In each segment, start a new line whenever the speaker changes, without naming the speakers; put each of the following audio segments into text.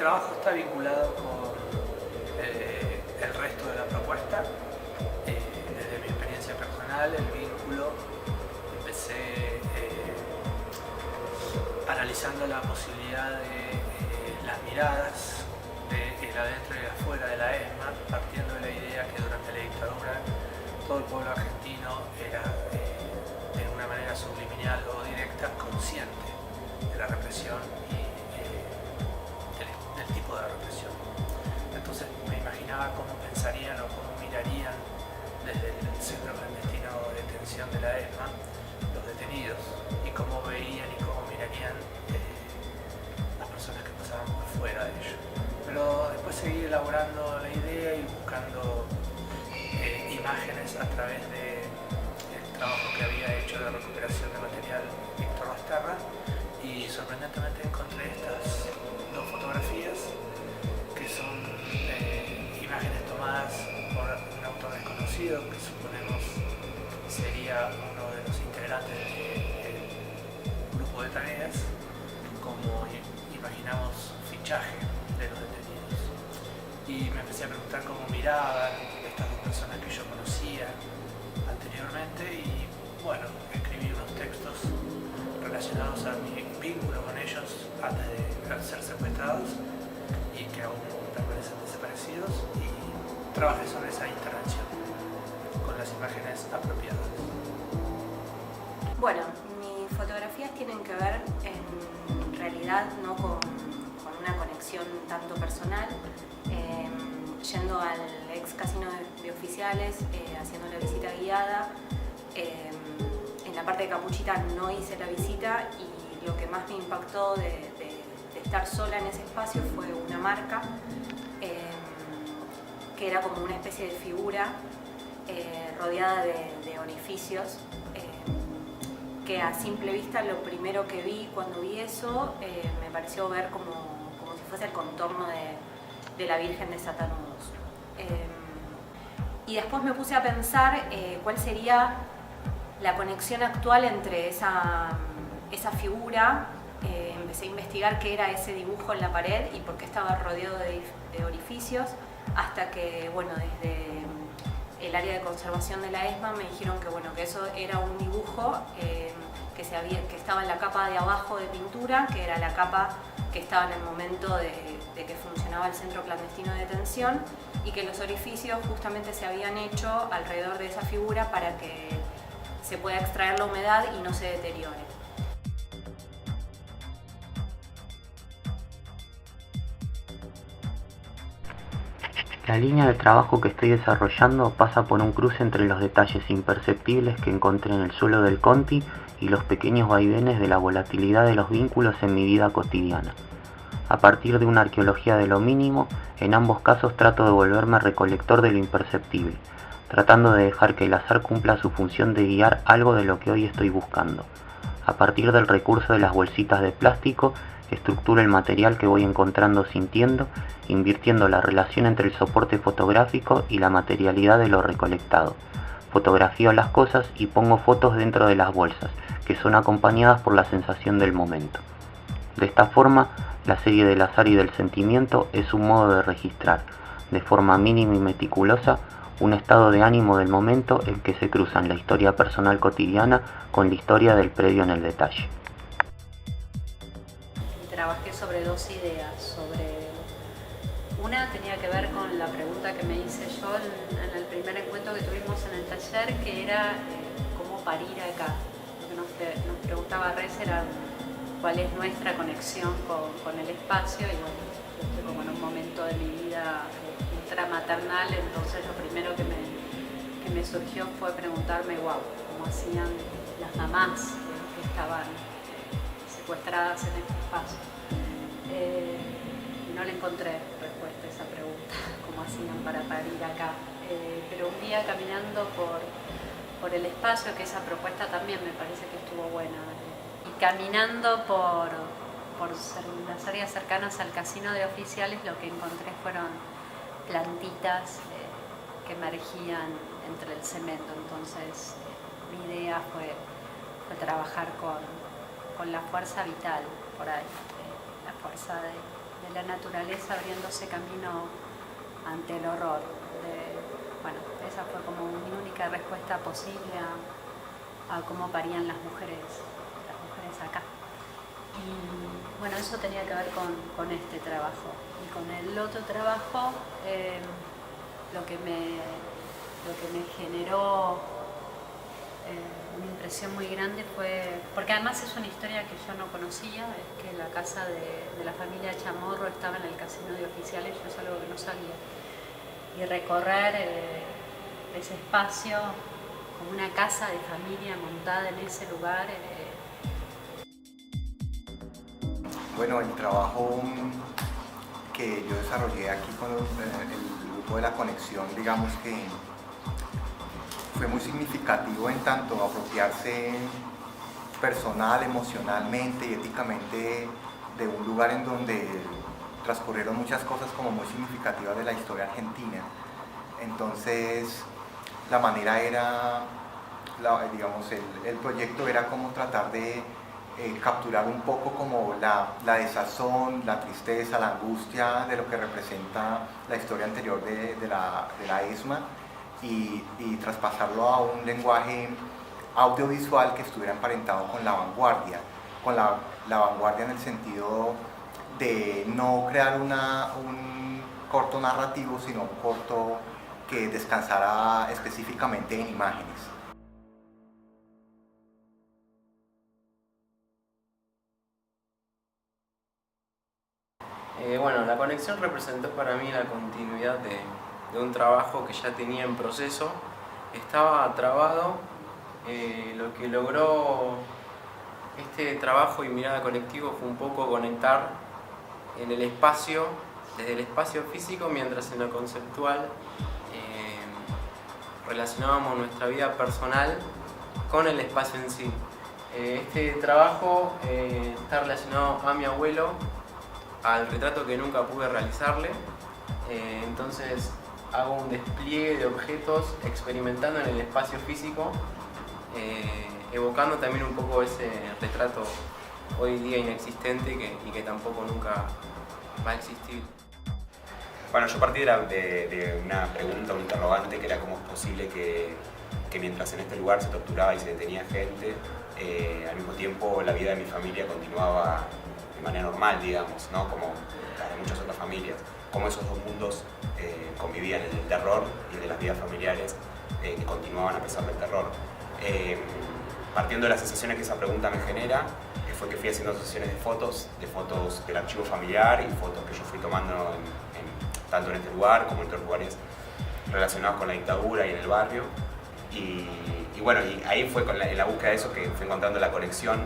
trabajo está vinculado con el resto de la propuesta. Desde mi experiencia personal, el vínculo, empecé analizando la posibilidad de las miradas del adentro y el afuera de la ESMA, partiendo de la idea que durante la dictadura todo el pueblo argentino era de una manera subliminal o directa consciente de la represión y del tipo de represión. Entonces me imaginaba cómo pensarían o cómo mirarían desde el centro clandestino de detención de la ESMA los detenidos, y cómo veían y cómo mirarían las personas que pasaban por fuera de ello. Pero después seguí elaborando la idea y buscando imágenes a través del trabajo que había hecho de recuperación de material Víctor Basterra, y sorprendentemente encontré estas dos fotografías que son imágenes tomadas por un autor desconocido que suponemos sería uno de los integrantes del grupo de tareas, como imaginamos fichaje de los detenidos. Y me empecé a preguntar cómo miraban estas dos personas que yo conocía anteriormente, y bueno, escribí unos textos relacionados a mi vínculo con ellos antes de ser secuestrados y que aún permanecen desaparecidos, y trabajé sobre esa intervención con las imágenes apropiadas.
Bueno, mis fotografías tienen que ver en realidad no con una conexión tanto personal. Yendo al ex casino de Oficiales, haciendo la visita guiada, en la parte de Capuchita no hice la visita, y lo que más me impactó de estar sola en ese espacio fue una marca que era como una especie de figura rodeada de orificios, que a simple vista lo primero que vi cuando vi eso me pareció ver como si fuese el contorno de la Virgen de Satanudos. Y después me puse a pensar cuál sería la conexión actual entre esa figura. Empecé a investigar qué era ese dibujo en la pared y por qué estaba rodeado de orificios, hasta que, bueno, desde el área de conservación de la ESMA me dijeron que eso era un dibujo que estaba en la capa de abajo de pintura, que era la capa que estaba en el momento de que funcionaba el centro clandestino de detención, y que los orificios justamente se habían hecho alrededor de esa figura para que se pueda extraer la humedad y no se deteriore.
La línea de trabajo que estoy desarrollando pasa por un cruce entre los detalles imperceptibles que encontré en el suelo del Conti y los pequeños vaivenes de la volatilidad de los vínculos en mi vida cotidiana. A partir de una arqueología de lo mínimo, en ambos casos trato de volverme recolector de lo imperceptible, tratando de dejar que el azar cumpla su función de guiar algo de lo que hoy estoy buscando. A partir del recurso de las bolsitas de plástico, estructuro el material que voy encontrando sintiendo, invirtiendo la relación entre el soporte fotográfico y la materialidad de lo recolectado. Fotografío las cosas y pongo fotos dentro de las bolsas, que son acompañadas por la sensación del momento. De esta forma, la serie del azar y del sentimiento es un modo de registrar, de forma mínima y meticulosa, un estado de ánimo del momento en que se cruzan la historia personal cotidiana con la historia del predio en el detalle.
Trabajé sobre dos ideas. Una tenía que ver con la pregunta que me hice yo en el primer encuentro que tuvimos en el taller, que era cómo parir acá. Lo que nos preguntaba Res era cuál es nuestra conexión con el espacio, y bueno, yo estoy como en un momento de mi vida ultramaternal, entonces lo primero que me surgió fue preguntarme, wow, cómo hacían las mamás que estaban secuestradas en este espacio. No le encontré respuesta a esa pregunta, cómo hacían para parir acá. Pero un día caminando por el espacio, que esa propuesta también me parece que estuvo buena, y caminando por las áreas cercanas al casino de Oficiales, lo que encontré fueron plantitas que emergían entre el cemento. Entonces mi idea fue trabajar con la fuerza vital por ahí, la fuerza la naturaleza abriéndose camino ante el horror. Bueno, esa fue como mi única respuesta posible a cómo parían las mujeres acá. Y bueno, eso tenía que ver con este trabajo. Y con el otro trabajo, lo que me generó una impresión muy grande fue, porque además es una historia que yo no conocía, es que la casa de la familia Chamorro estaba en el casino de Oficiales, yo es algo que no sabía. Y recorrer ese espacio como una casa de familia montada en ese lugar.
Bueno, el trabajo que yo desarrollé aquí con el grupo de La Conexión, digamos que fue muy significativo en tanto apropiarse personal, emocionalmente y éticamente de un lugar en donde transcurrieron muchas cosas como muy significativas de la historia argentina. Entonces, la manera era, digamos, el proyecto era como tratar de capturar un poco como la desazón, la tristeza, la angustia de lo que representa la historia anterior de la ESMA y traspasarlo a un lenguaje audiovisual que estuviera emparentado con la vanguardia, la vanguardia en el sentido de no crear un corto narrativo, sino un corto que descansara específicamente en imágenes.
Bueno, La Conexión representó para mí la continuidad de un trabajo que ya tenía en proceso. Estaba trabado, lo que logró este trabajo y mirada colectivo fue un poco conectar en el espacio, desde el espacio físico, mientras en lo conceptual relacionábamos nuestra vida personal con el espacio en sí. Este trabajo está relacionado a mi abuelo, al retrato que nunca pude realizarle, entonces hago un despliegue de objetos experimentando en el espacio físico, evocando también un poco ese retrato hoy día inexistente y que tampoco nunca va a existir.
Bueno, yo partí de una pregunta, un interrogante, que era cómo es posible que mientras en este lugar se torturaba y se detenía gente, al mismo tiempo la vida de mi familia continuaba de manera normal, digamos, ¿no? Como la de muchas otras familias, cómo esos dos mundos convivían, el del terror y el de las vidas familiares que continuaban a pesar del terror. Partiendo de las sensaciones que esa pregunta me genera, fue que fui haciendo sesiones de fotos del archivo familiar y fotos que yo fui tomando tanto en este lugar como en otros lugares relacionados con la dictadura y en el barrio. Y bueno, y ahí fue en la búsqueda de eso que fui encontrando la conexión.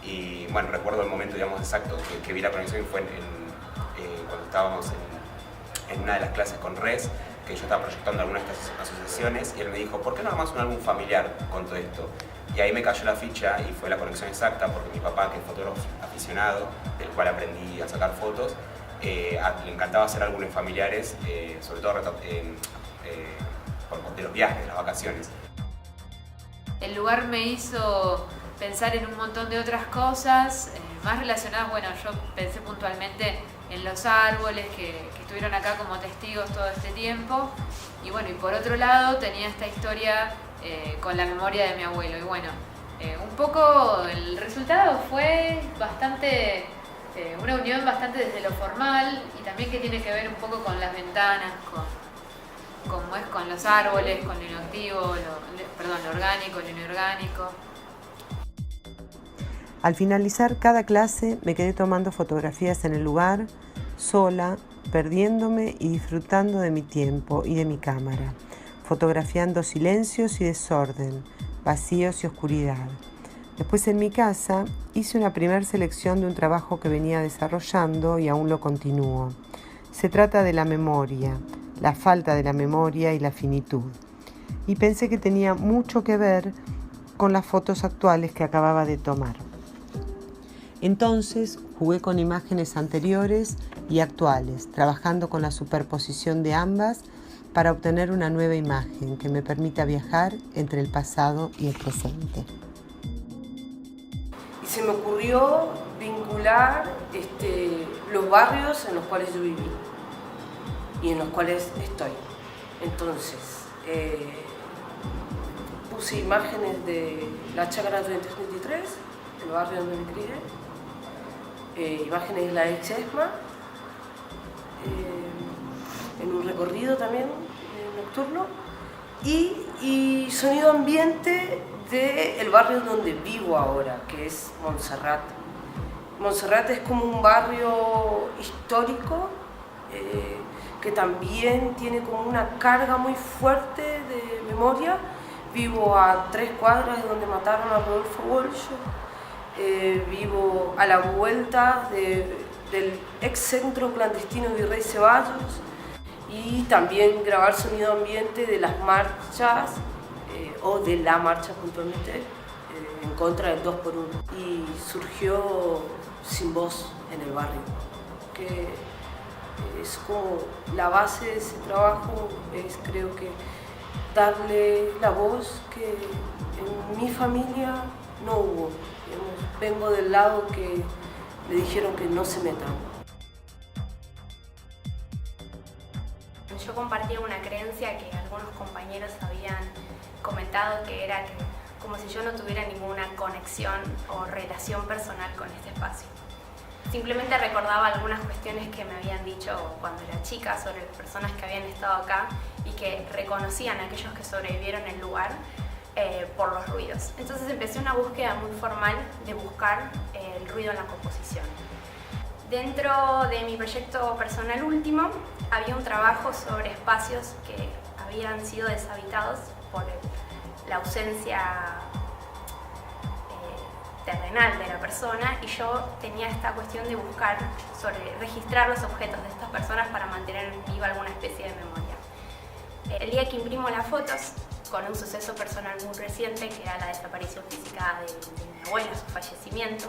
Y bueno, recuerdo el momento, digamos, exacto que vi la conexión, y fue cuando estábamos en una de las clases con Res, que yo estaba proyectando algunas de estas asociaciones, y él me dijo, ¿por qué no armás un álbum familiar con todo esto? Y ahí me cayó la ficha y fue la conexión exacta, porque mi papá, que es fotógrafo aficionado, del cual aprendí a sacar fotos, le encantaba hacer álbumes familiares, sobre todo de los viajes, de las vacaciones.
El lugar me hizo pensar en un montón de otras cosas, más relacionadas, bueno, yo pensé puntualmente en los árboles que estuvieron acá como testigos todo este tiempo, y bueno, y por otro lado tenía esta historia con la memoria de mi abuelo, y bueno, un poco el resultado fue bastante, una unión bastante desde lo formal, y también que tiene que ver un poco con las ventanas, como es con los árboles, con lo inactivo, lo orgánico, lo inorgánico.
Al finalizar cada clase me quedé tomando fotografías en el lugar, sola, perdiéndome y disfrutando de mi tiempo y de mi cámara, fotografiando silencios y desorden, vacíos y oscuridad. Después en mi casa hice una primera selección de un trabajo que venía desarrollando y aún lo continúo. Se trata de la memoria, la falta de la memoria y la finitud. Y pensé que tenía mucho que ver con las fotos actuales que acababa de tomar. Entonces jugué con imágenes anteriores y actuales, trabajando con la superposición de ambas para obtener una nueva imagen que me permita viajar entre el pasado y el presente.
se me ocurrió vincular los barrios en los cuales yo viví y en los cuales estoy. Entonces, puse imágenes de la Chacra 33, el barrio donde me crié, imágenes de la ex-ESMA, en un recorrido también nocturno, y sonido ambiente del barrio donde vivo ahora, que es Montserrat. Montserrat es como un barrio histórico que también tiene como una carga muy fuerte de memoria. Vivo a 3 cuadras de donde mataron a Rodolfo Walsh, vivo a la vuelta del ex centro clandestino Virrey Ceballos, y también grabar sonido ambiente de las marchas o de la marcha puntualmente en contra del 2x1. Y surgió Sin Voz en el barrio, que es como la base de ese trabajo, es creo que darle la voz que en mi familia no hubo. Digamos, vengo del lado que le dijeron que no se metan.
Yo compartía una creencia que algunos compañeros habían comentado, que era que como si yo no tuviera ninguna conexión o relación personal con este espacio. Simplemente recordaba algunas cuestiones que me habían dicho cuando era chica sobre las personas que habían estado acá y que reconocían a aquellos que sobrevivieron el lugar por los ruidos. Entonces empecé una búsqueda muy formal de buscar el ruido en la composición. Dentro de mi proyecto personal último había un trabajo sobre espacios que habían sido deshabitados por la ausencia terrenal de la persona, y yo tenía esta cuestión de buscar registrar los objetos de estas personas para mantener viva alguna especie de memoria. El día que imprimo las fotos, con un suceso personal muy reciente, que era la desaparición física de mi abuela, su fallecimiento,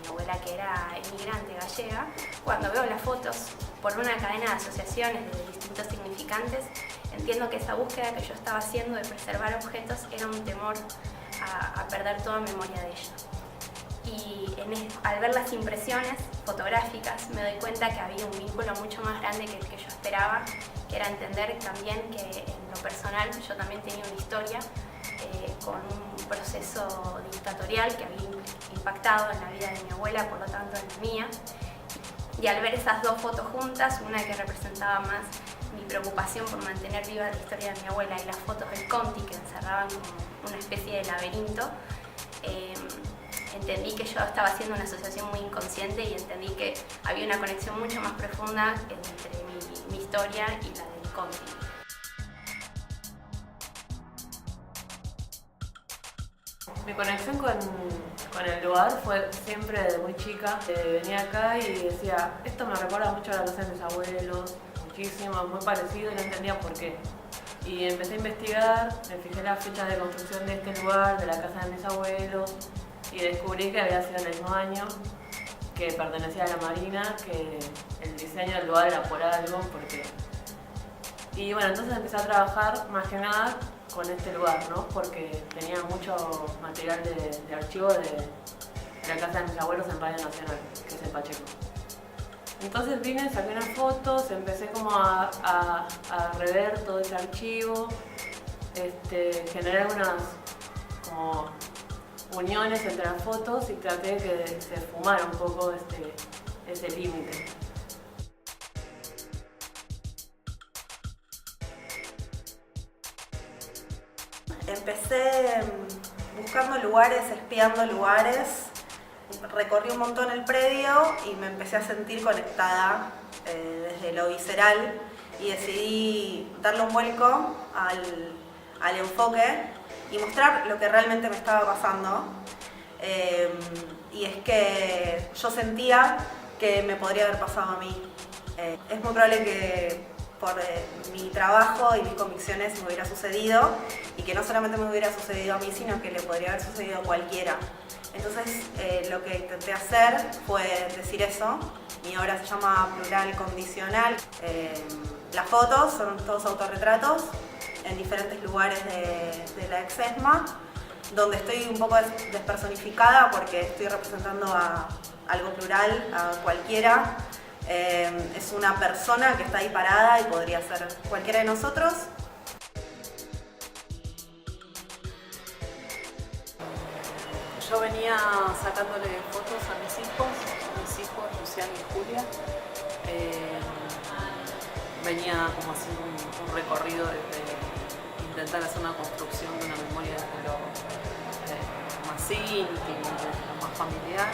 mi abuela que era emigrante gallega, cuando veo las fotos por una cadena de asociaciones de distintos significantes, entiendo que esa búsqueda que yo estaba haciendo de preservar objetos era un temor a perder toda memoria de ella. Y al ver las impresiones fotográficas me doy cuenta que había un vínculo mucho más grande que el que yo esperaba, que era entender también que en lo personal yo también tenía una historia con un proceso dictatorial que había impactado en la vida de mi abuela, por lo tanto en la mía. Y al ver esas dos fotos juntas, una que representaba más mi preocupación por mantener viva la historia de mi abuela y las fotos del Conti que encerraban como una especie de laberinto, entendí que yo estaba haciendo una asociación muy inconsciente y entendí que había una conexión mucho más profunda entre mi historia y la del Conti.
Mi conexión con el lugar fue siempre desde muy chica. Venía acá y decía, esto me recuerda mucho a la casa de mis abuelos, muchísimo, muy parecido, y no entendía por qué. Y empecé a investigar, me fijé la fecha de construcción de este lugar, de la casa de mis abuelos, y descubrí que había sido en el mismo año, que pertenecía a la Marina, que el diseño del lugar era por algo, porque... Y bueno, entonces empecé a trabajar más que nada con este lugar, ¿no? Porque tenía mucho material de archivo de la casa de mis abuelos en Radio Nacional, que es en Pacheco. Entonces vine, saqué unas fotos, empecé como a rever todo ese archivo, generé algunas como uniones entre las fotos y traté de que se fumara un poco ese límite.
Empecé buscando lugares, espiando lugares, recorrí un montón el predio y me empecé a sentir conectada desde lo visceral y decidí darle un vuelco al enfoque y mostrar lo que realmente me estaba pasando. Y es que yo sentía que me podría haber pasado a mí. Es muy probable que por mi trabajo y mis convicciones me hubiera sucedido, y que no solamente me hubiera sucedido a mí, sino que le podría haber sucedido a cualquiera. Entonces lo que intenté hacer fue decir eso. Mi obra se llama Plural Condicional. Las fotos son todos autorretratos en diferentes lugares de la ex-ESMA, donde estoy un poco despersonificada porque estoy representando a algo plural, a cualquiera. Es una persona que está ahí parada y podría ser cualquiera de nosotros.
Yo venía sacándole fotos a mis hijos, Luciano y Julia. Venía como haciendo un recorrido desde intentar hacer una construcción de una memoria de lo más íntimo, de lo más familiar.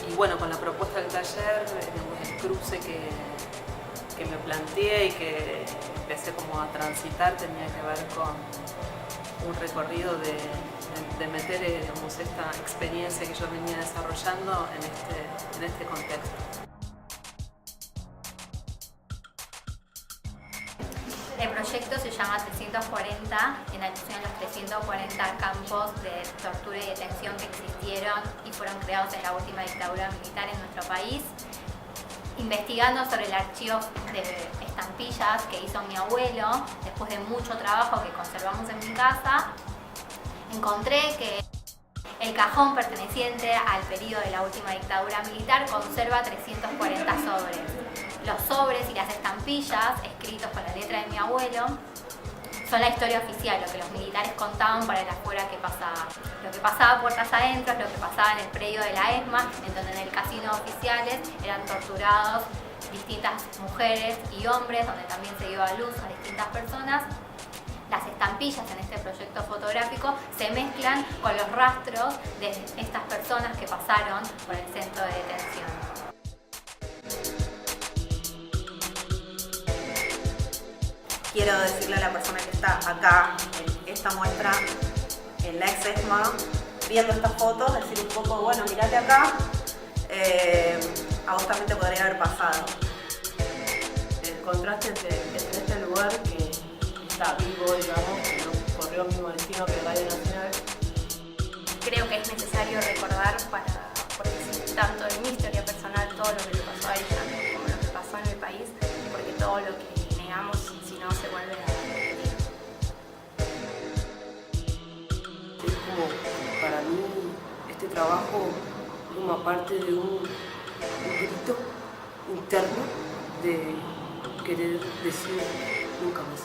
Y bueno, con la propuesta del taller, el cruce que me planteé y que empecé como a transitar tenía que ver con un recorrido de meter esta experiencia que yo venía desarrollando en este contexto.
El proyecto se llama 340, en alusión a los 340 campos de tortura y detención que existieron y fueron creados en la última dictadura militar en nuestro país. Investigando sobre el archivo de estampillas que hizo mi abuelo, después de mucho trabajo que conservamos en mi casa, encontré que el cajón perteneciente al periodo de la última dictadura militar conserva 340 sobres. Los sobres y las estampillas, escritos con la letra de mi abuelo, son la historia oficial, lo que los militares contaban para el afuera que pasaba. Lo que pasaba puertas adentro es lo que pasaba en el predio de la ESMA, en donde en el casino oficiales eran torturados distintas mujeres y hombres, donde también se dio a luz a distintas personas. Las estampillas en este proyecto fotográfico se mezclan con los rastros de estas personas que pasaron por el centro de detención.
Quiero decirle a la persona que está acá, en esta muestra, en la ex-ESMA, viendo estas fotos, decir un poco, bueno, mirate acá, a vos también te podría haber pasado.
El contraste entre este lugar que está vivo, digamos, que no corrió el mismo destino que Radio Nacional.
Creo que es necesario recordar porque es tanto en mi historia personal todo lo que le pasó a ella como lo que pasó en el país, porque todo lo que negamos si no se vuelve a repetir.
Es como, para mí, este trabajo forma parte de un grito interno de querer decir nunca más.